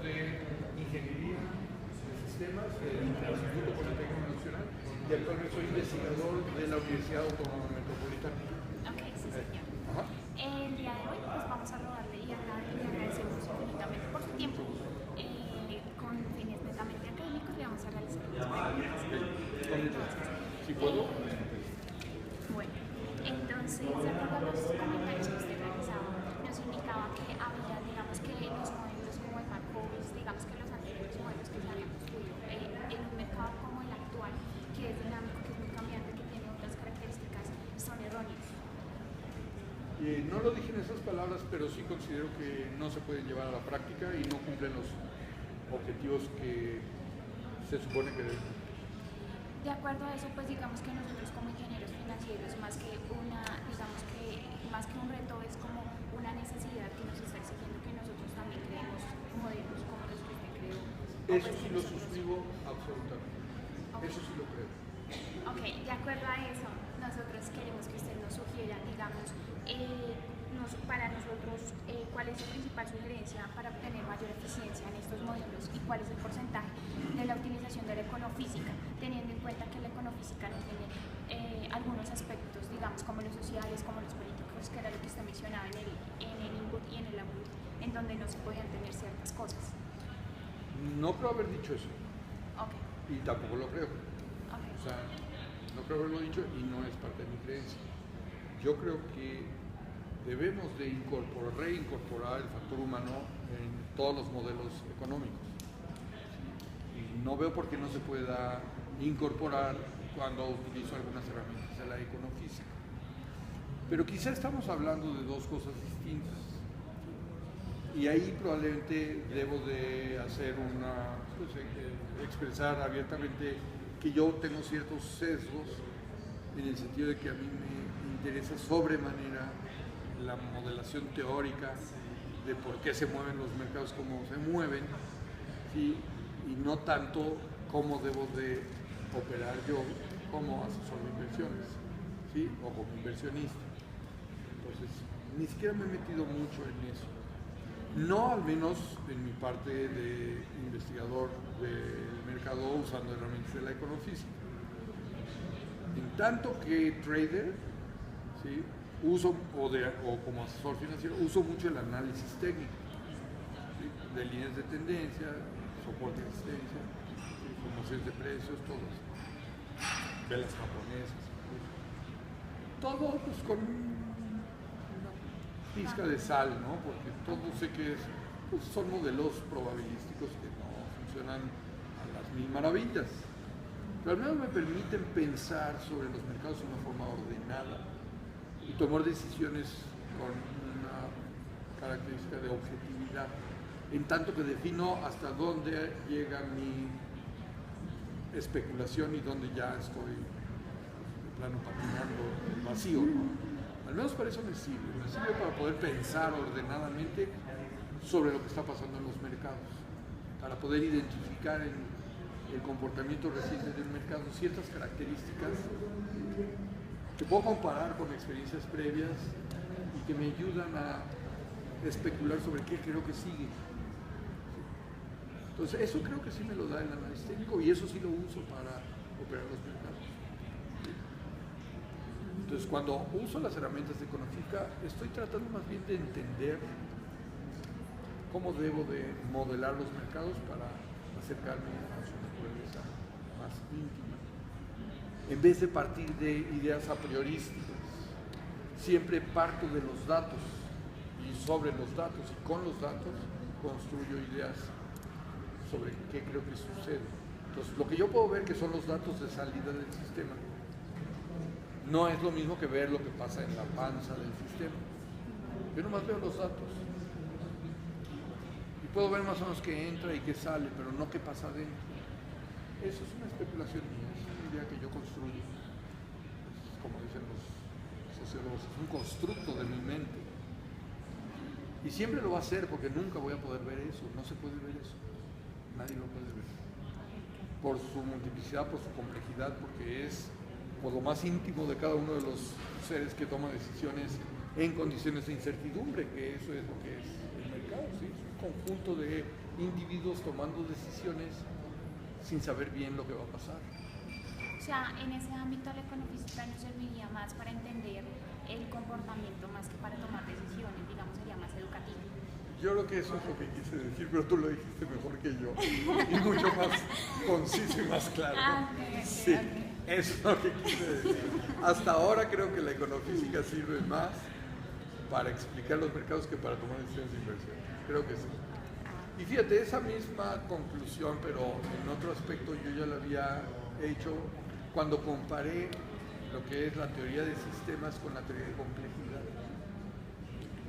de ingeniería de sistemas del Instituto Politécnico Nacional y actualmente soy investigador de la Universidad Autónoma Metropolitana. Ok, sí, señor. Ajá. El día de hoy pues vamos a rodarle y le agradecemos infinitamente por su tiempo. Con fines netamente académicos le vamos a realizar unas preguntas. Si puedo. Bueno, entonces, de acuerdo a los comentarios que usted realizaba, nos indicaba que había, digamos que los modelos como el MacOS, digamos que los anteriores modelos que se habían construido en un mercado como el actual, que es dinámico, que es muy cambiante, que tiene otras características, son erróneos. No lo dije en esas palabras, pero sí considero que no se pueden llevar a la práctica y no cumplen los objetivos que se supone que deben. De acuerdo a eso, pues digamos que nosotros como ingenieros financieros, más que un reto, es como una necesidad que nos está exigiendo que nosotros también creemos modelos como los que usted creó. Eso sí lo suscribo absolutamente. Okay. Eso sí lo creo. Ok, de acuerdo a eso, nosotros queremos que usted nos sugiera, digamos, para nosotros, cuál es su principal sugerencia para obtener mayor eficiencia en estos modelos y cuál es el porcentaje de la utilización de la econofísica, teniendo en cuenta que la econofísica no tiene algunos aspectos, digamos, como los sociales, como los políticos, que era lo que usted mencionaba en el input y en el output, en donde no se podían tener ciertas cosas. No creo haber dicho eso. Ok. Y tampoco lo creo. Okay. O sea, no creo haberlo dicho y no es parte de mi creencia. Yo creo que debemos de reincorporar el factor humano en todos los modelos económicos. Y no veo por qué no se pueda incorporar cuando utilizo algunas herramientas de la econofísica. Pero quizá estamos hablando de dos cosas distintas. Y ahí probablemente debo de hacer expresar abiertamente que yo tengo ciertos sesgos en el sentido de que a mí me interesa sobremanera la modelación teórica de por qué se mueven los mercados como se mueven, ¿sí? Y no tanto cómo debo de operar yo como asesor de inversiones, ¿sí? O como inversionista. Entonces, ni siquiera me he metido mucho en eso. No, al menos en mi parte de investigador del mercado usando herramientas de la econofísica. En tanto que trader, ¿sí? Uso, o como asesor financiero, uso mucho el análisis técnico, ¿sí? De líneas de tendencia, soporte de resistencia, formaciones de precios, todo eso. Velas japonesas, todo pues con una pizca de sal, ¿no? Porque todo sé que son modelos probabilísticos que no funcionan a las mil maravillas. Pero al menos me permiten pensar sobre los mercados de una forma ordenada y tomar decisiones con una característica de objetividad, en tanto que defino hasta dónde llega mi especulación y dónde ya estoy de plano patinando el vacío, ¿no? Al menos para eso me sirve para poder pensar ordenadamente sobre lo que está pasando en los mercados, para poder identificar en el comportamiento reciente de un mercado ciertas características que puedo comparar con experiencias previas y que me ayudan a especular sobre qué creo que sigue. Entonces, eso creo que sí me lo da el análisis técnico y eso sí lo uso para operar los mercados. Entonces, cuando uso las herramientas de econofísica, estoy tratando más bien de entender cómo debo de modelar los mercados para acercarme a su naturaleza más íntima. En vez de partir de ideas a priorísticas, siempre parto de los datos y sobre los datos y con los datos construyo ideas sobre qué creo que sucede. Entonces, lo que yo puedo ver que son los datos de salida del sistema no es lo mismo que ver lo que pasa en la panza del sistema. Yo nomás veo los datos y puedo ver más o menos qué entra y qué sale, pero no qué pasa adentro. Eso es una especulación mía, es una idea que yo construyo. Es, como dicen los sociólogos, es un constructo de mi mente. Y siempre lo va a hacer porque nunca voy a poder ver eso, no se puede ver eso. Nadie lo puede ver. Por su multiplicidad, por su complejidad, porque es por lo más íntimo de cada uno de los seres que toma decisiones en condiciones de incertidumbre, que eso es lo que es el mercado, ¿sí? Es un conjunto de individuos tomando decisiones sin saber bien lo que va a pasar. O sea, en ese ámbito la econofísica nos serviría más para entender el comportamiento más que para tomar decisiones, digamos, sería más educativo. Yo creo que eso es lo que quise decir, pero tú lo dijiste mejor que yo y mucho más conciso y más claro. Sí, eso es lo que quise decir. Hasta ahora creo que la econofísica sirve más para explicar los mercados que para tomar decisiones de inversión. Creo que sí. Y fíjate, esa misma conclusión, pero en otro aspecto yo ya la había hecho cuando comparé lo que es la teoría de sistemas con la teoría de complejidad.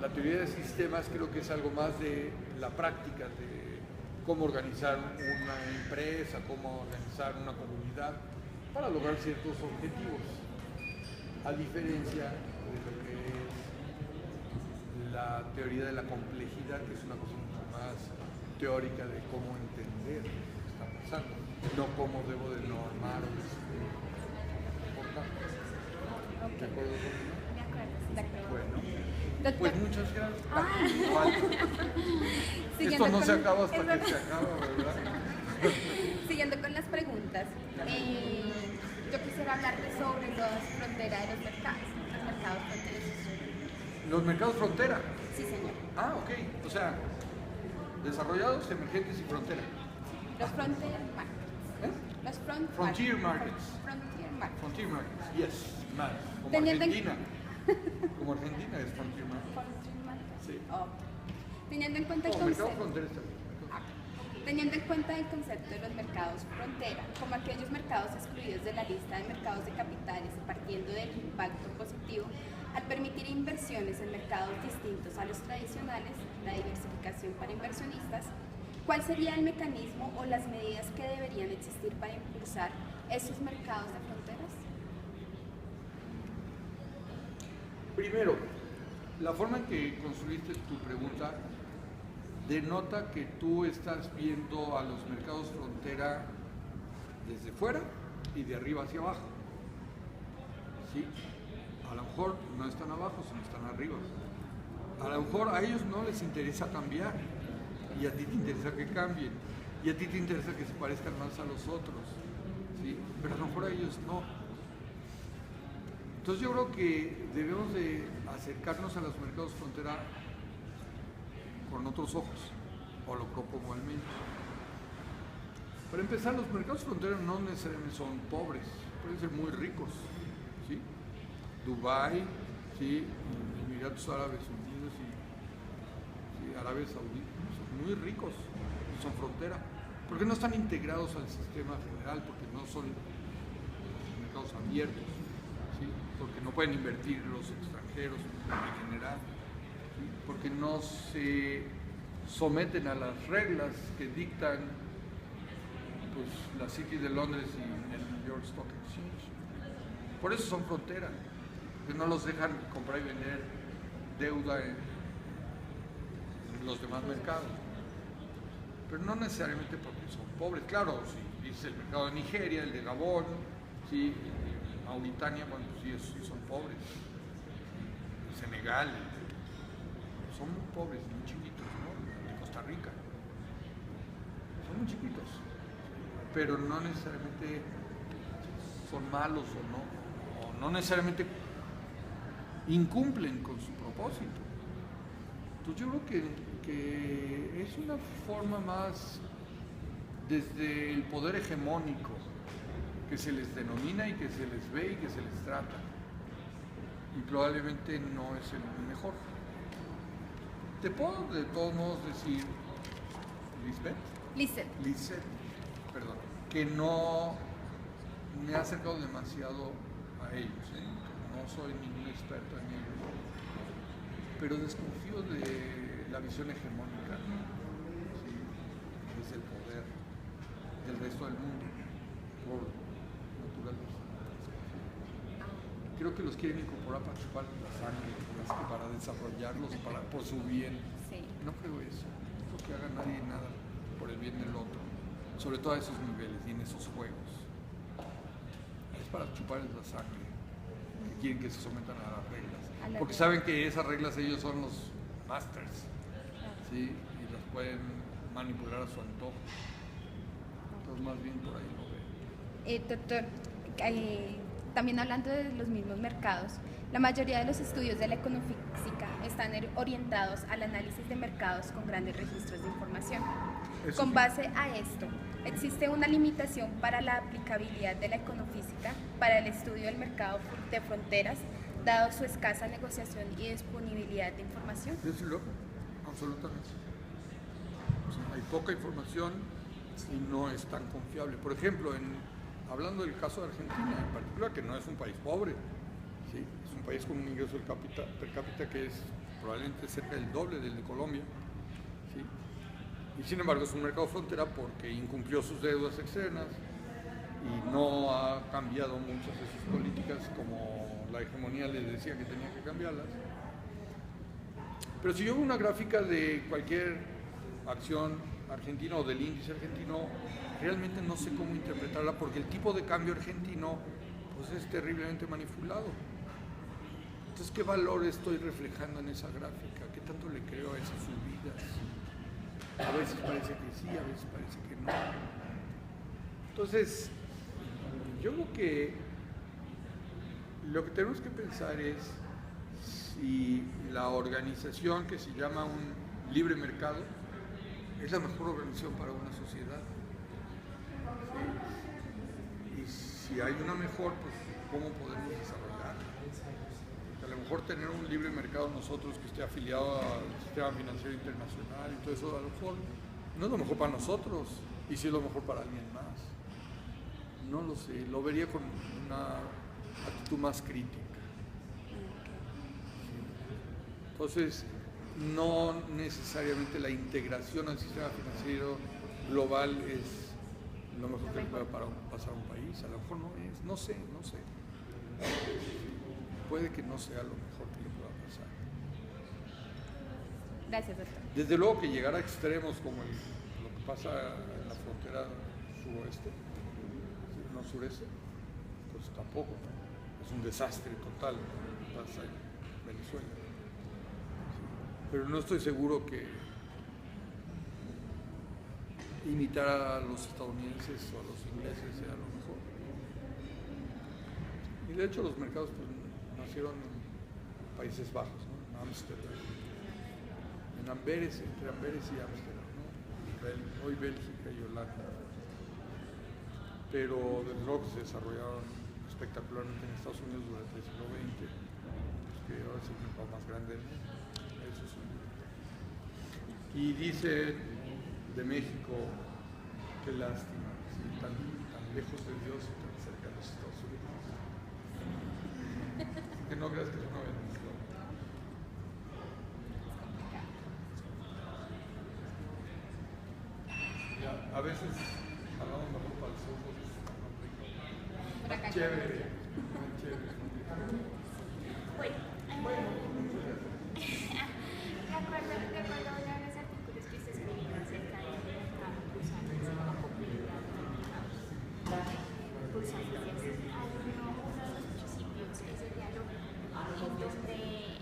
La teoría de sistemas creo que es algo más de la práctica, de cómo organizar una empresa, cómo organizar una comunidad para lograr ciertos objetivos, a diferencia de lo que es la teoría de la complejidad, que es una cosa mucho más teórica de cómo entender lo que está pasando, no cómo debo de normar o comportar. ¿De acuerdo conmigo? De acuerdo. Bueno. Doctor. Pues muchas gracias. Esto no se acaba hasta que se acaba, ¿verdad? Siguiendo con las preguntas, yo quisiera hablarte sobre las fronteras de los mercados fronterizos. Los mercados frontera. Sí, señor. Ah, ok. O sea, desarrollados, emergentes y frontera. Los frontier markets. ¿Eh? Los Frontier markets. Frontier markets. Frontier markets, yes, más. Como Teniendo en- Argentina. Como Argentina es frontier market. Frontier markets. Sí. Oh. Teniendo en cuenta el No, mercado concepto. frontera está bien. Teniendo en cuenta el concepto de los mercados frontera, como aquellos mercados excluidos de la lista de mercados de capitales y partiendo del impacto positivo, al permitir inversiones en mercados distintos a los tradicionales, la diversificación para inversionistas, ¿cuál sería el mecanismo o las medidas que deberían existir para impulsar esos mercados de fronteras? Primero, la forma en que construiste tu pregunta denota que tú estás viendo a los mercados frontera desde fuera y de arriba hacia abajo. ¿Sí? A lo mejor no están abajo, sino están arriba. A lo mejor a ellos no les interesa cambiar y a ti te interesa que cambien y a ti te interesa que se parezcan más a los otros. ¿Sí? Pero a lo mejor a ellos no. Entonces yo creo que debemos de acercarnos a los mercados frontera con otros ojos, o lo propongo al menos. Para empezar, los mercados frontera no necesariamente son pobres, pueden ser muy ricos, ¿sí? Dubái, ¿sí? Emiratos Árabes Unidos y Arabia Saudita son muy ricos y son frontera, porque no están integrados al sistema general, porque no son mercados abiertos, ¿sí? Porque no pueden invertir los extranjeros en general, ¿sí? Porque no se someten a las reglas que dictan pues, la City de Londres y el New York Stock Exchange. Por eso son fronteras, que no los dejan comprar y vender deuda en los demás mercados. Pero no necesariamente porque son pobres. Claro, si dices el mercado de Nigeria, el de Gabón, ¿sí? Mauritania, bueno, pues sí, esos sí son pobres. Senegal, son muy pobres, muy chiquitos, ¿no? De Costa Rica. Son muy chiquitos, pero no necesariamente son malos o no necesariamente incumplen con su propósito. Entonces yo creo que es una forma más desde el poder hegemónico que se les denomina y que se les ve y que se les trata. Y probablemente no es el mejor. Te puedo de todos modos decir, Lisette, perdón, que no me he acercado demasiado a ellos, ¿eh? No soy ningún experto en ellos, pero desconfío de la visión hegemónica, ¿sí? Desde el poder del resto del mundo, por naturaleza. Creo que los quieren incorporar para chupar la sangre, más que para desarrollarlos por su bien. Sí. No creo eso. No creo que haga nadie nada por el bien del otro, sobre todo a esos niveles y en esos juegos. Es para chuparles la sangre, que quieren que se sometan a las reglas, porque saben que esas reglas ellos son los masters, ¿sí? Y las pueden manipular a su antojo. Entonces más bien por ahí lo veo. Doctor, también hablando de los mismos mercados, la mayoría de los estudios de la econofísica están orientados al análisis de mercados con grandes registros de información. Con base a esto, ¿existe una limitación para la aplicabilidad de la econofísica para el estudio del mercado de fronteras, dado su escasa negociación y disponibilidad de información? Desde luego, absolutamente. O sea, hay poca información y no es tan confiable. Por ejemplo, hablando del caso de Argentina en particular, que no es un país pobre, ¿sí? Es un país con un ingreso per cápita que es probablemente cerca del doble del de Colombia, ¿sí? Y sin embargo es un mercado frontera porque incumplió sus deudas externas y no ha cambiado muchas de sus políticas como la hegemonía les decía que tenía que cambiarlas. Pero si yo veo una gráfica de cualquier acción argentina o del índice argentino, realmente no sé cómo interpretarla porque el tipo de cambio argentino pues es terriblemente manipulado. Entonces, ¿qué valor estoy reflejando en esa gráfica? ¿Qué tanto le creo a esas subidas? A veces parece que sí, a veces parece que no. Entonces, yo creo que lo que tenemos que pensar es si la organización que se llama un libre mercado es la mejor organización para una sociedad. ¿Sí? Y si hay una mejor, pues ¿cómo podemos desarrollarla? A lo mejor tener un libre mercado nosotros que esté afiliado al sistema financiero internacional y todo eso, a lo mejor no es lo mejor para nosotros, y sí es lo mejor para alguien más. No lo sé, lo vería con una actitud más crítica. Entonces, no necesariamente la integración al sistema financiero global es lo mejor que pueda pasar a un país. A lo mejor no es, no sé. Puede que no sea lo mejor que le pueda pasar. Gracias, doctor. Desde luego que llegar a extremos como lo que pasa en la frontera suroeste, no sureste, pues tampoco, ¿no? Es un desastre total lo que pasa en Venezuela. Pero no estoy seguro que imitar a los estadounidenses o a los ingleses sea lo mejor. Y de hecho los mercados pues, nacieron en Países Bajos, ¿no? En Ámsterdam, en Amberes, entre Amberes y Ámsterdam, ¿no? Hoy Bélgica y Holanda. Pero desde luego que se desarrollaron espectacularmente en Estados Unidos durante el siglo XX, que ahora es el mercado más grande del mundo. Eso sí. Y dice de México, qué lástima, ¿sí? tan lejos de Dios y tan cerca de los Estados Unidos. Que no creas que es una bendición. Ya, a veces hablamos mejor para los ojos. Chévere, chévere. Bueno, de acuerdo a los artículos que usted escribió acerca del mercado bursátil, de la complejidad del mercado bursátil, uno de los principios es el diálogo,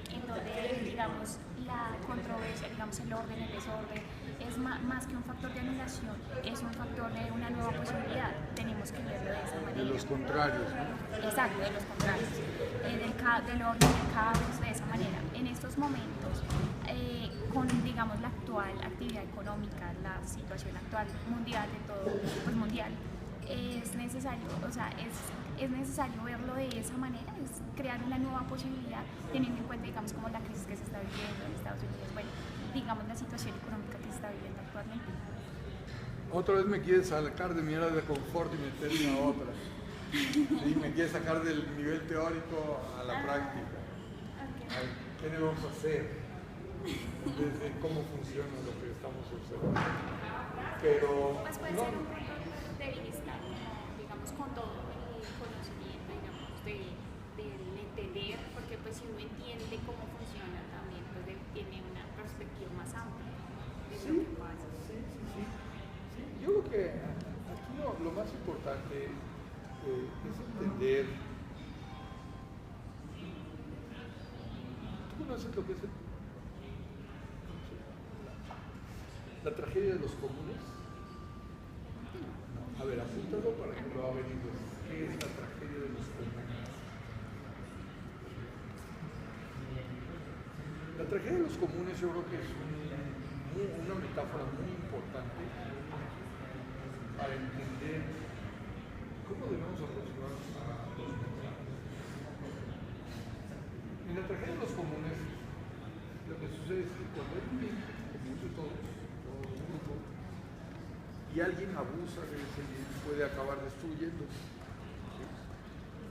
en donde digamos, la controversia, digamos, el orden, el desorden, es más que un factor de anulación, es un factor de una nueva posibilidad. Tenemos que verlo de esa manera. De los contrarios, ¿no? Exacto, de los contrarios. Del orden del caos, de esa manera. En estos momentos, con digamos la actual actividad económica, la situación actual mundial, de todo, pues mundial, es necesario, o sea, es necesario verlo de esa manera, es crear una nueva posibilidad, teniendo en cuenta, digamos, como la crisis que se está viviendo en Estados Unidos, bueno, digamos la situación económica que se está viviendo actualmente. Otra vez me quieres sacar de mi área de confort y meterme a otra. Sí, me quieres sacar del nivel teórico a la práctica. Okay. ¿Qué debemos hacer? Desde cómo funciona lo que estamos observando. Pero Pues puede ser un punto de vista, digamos, con todo el conocimiento, digamos, del entender, porque pues si uno entiende cómo funciona también, pues tiene una perspectiva más amplia de lo que pasa. Sí. Yo creo que aquí lo más importante es entender. ¿Tú conoces lo que es La tragedia de los comunes. No, a ver, apúntalo para que lo averigües. ¿Qué es la tragedia de los comunes? La tragedia de los comunes yo creo que es una metáfora muy importante para entender cómo debemos aproximarnos a los mercados. En la tragedia de los comunes, lo que sucede es que cuando hay un bien común de todos, todo un grupo, y alguien abusa de ese bien, puede acabar destruyendo.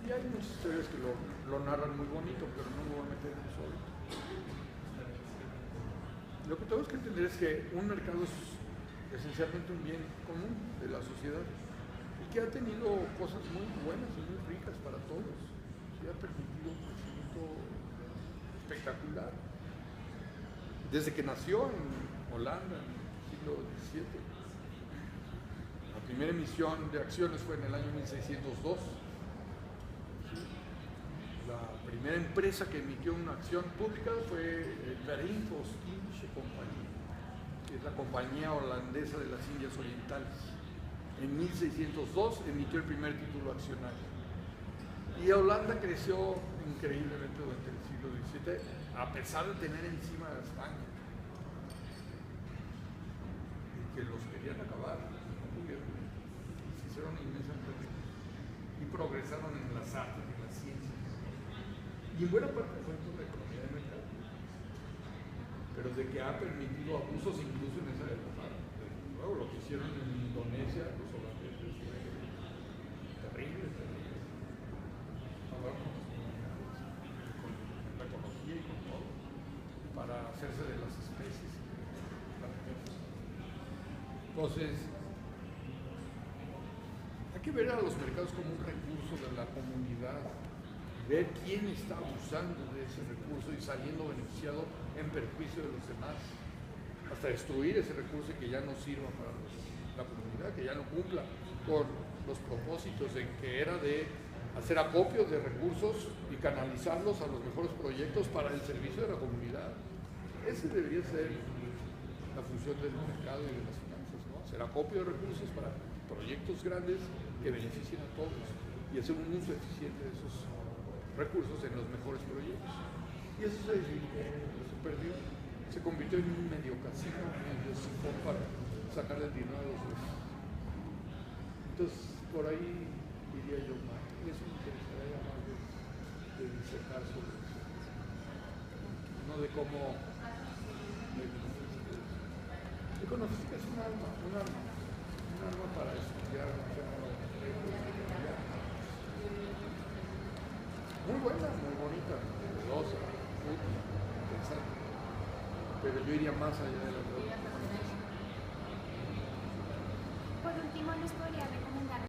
Y hay muchas historias que lo narran muy bonito, pero no me voy a meter en eso ahorita. Lo que tenemos que entender es que un mercado es esencialmente un bien común de la sociedad y que ha tenido cosas muy buenas y muy ricas para todos y ha permitido un crecimiento espectacular. Desde que nació en Holanda en el siglo XVII, la primera emisión de acciones fue en el año 1602. La primera empresa que emitió una acción pública fue Verenigde Oostindische Compagnie, que es la compañía holandesa de las Indias Orientales. En 1602 emitió el primer título accionario. Y Holanda creció increíblemente durante el siglo XVII, a pesar de tener encima a España, y que los querían acabar, no pudieron. Se hicieron inmensamente ricos y progresaron en las artes, en las ciencias. Y en buena parte fue por la economía de mercado, pero de que ha permitido abusos incluso en esa época. Luego lo que hicieron en Indonesia, los holandeses, fue terrible, terrible. Hablaron con las comunidades, con la ecología y con todo, para hacerse de las especies. Entonces, hay que ver a los mercados como un recurso de la comunidad, ver quién está abusando de ese recurso y saliendo beneficiado en perjuicio de los demás, hasta destruir ese recurso y que ya no sirva para la comunidad, que ya no cumpla con los propósitos en que era de hacer acopio de recursos y canalizarlos a los mejores proyectos para el servicio de la comunidad. Ese debería ser la función del mercado y de las finanzas, ¿no? Hacer acopio de recursos para proyectos grandes que beneficien a todos y hacer un uso eficiente de esos recursos en los mejores proyectos. Y eso se perdió, se convirtió en un medio casino, medio sifón para sacar el dinero de los demás. Entonces, por ahí diría yo más, eso me interesaría más de disertar sobre eso, no de cómo econofísica es un arma para estudiar un fenómeno muy buena, muy bonita, poderosa, útil, interesante, pero yo iría más allá de la droga. Por último, ¿nos podría recomendar